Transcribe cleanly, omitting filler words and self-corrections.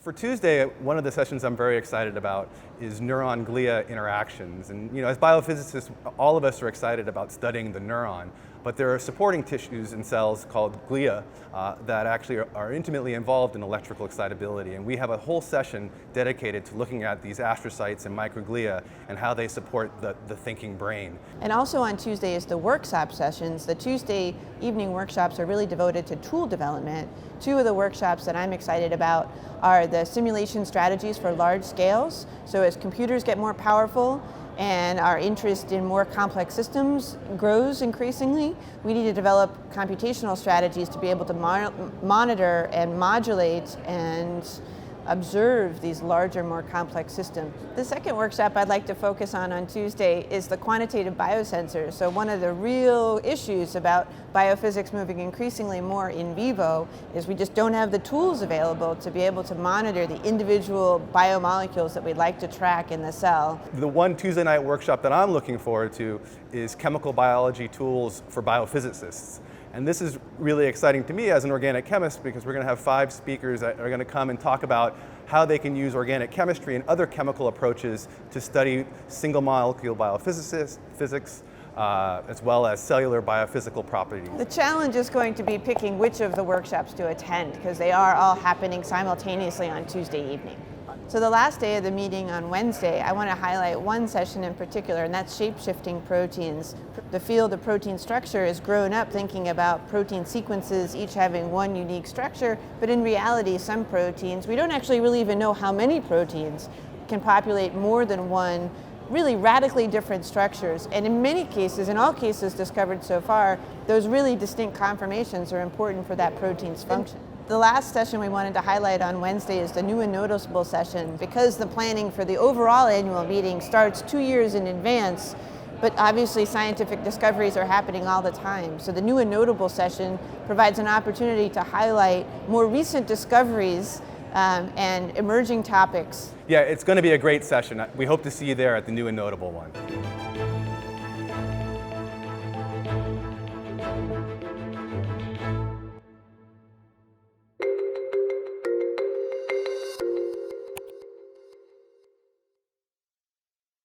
For Tuesday, one of the sessions I'm very excited about is Neuronglia interactions. And as biophysicists, all of us are excited about studying the neuron, but there are supporting tissues and cells called glia that actually are intimately involved in electrical excitability. And we have a whole session dedicated to looking at these astrocytes and microglia and how they support the thinking brain. And also on Tuesday is the workshop sessions. The Tuesday evening workshops are really devoted to tool development. Two of the workshops that I'm excited about are the simulation strategies for large scales. So as computers get more powerful and our interest in more complex systems grows increasingly, we need to develop computational strategies to be able to monitor and modulate and observe these larger, more complex systems. The second workshop I'd like to focus on Tuesday is the quantitative biosensors. So one of the real issues about biophysics moving increasingly more in vivo is we just don't have the tools available to be able to monitor the individual biomolecules that we'd like to track in the cell. The one Tuesday night workshop that I'm looking forward to is chemical biology tools for biophysicists. And this is really exciting to me as an organic chemist because we're going to have 5 speakers that are going to come and talk about how they can use organic chemistry and other chemical approaches to study single molecule biophysics, as well as cellular biophysical properties. The challenge is going to be picking which of the workshops to attend because they are all happening simultaneously on Tuesday evening. So the last day of the meeting on Wednesday, I want to highlight one session in particular, and that's shapeshifting proteins. The field of protein structure has grown up thinking about protein sequences, each having one unique structure, but in reality, some proteins, we don't actually really even know how many proteins can populate more than one really radically different structures. And in many cases, in all cases discovered so far, those really distinct conformations are important for that protein's function. The last session we wanted to highlight on Wednesday is the new and noticeable session. Because the planning for the overall annual meeting starts 2 years in advance, but obviously scientific discoveries are happening all the time. So the new and notable session provides an opportunity to highlight more recent discoveries and emerging topics. Yeah, it's going to be a great session. We hope to see you there at the new and notable one.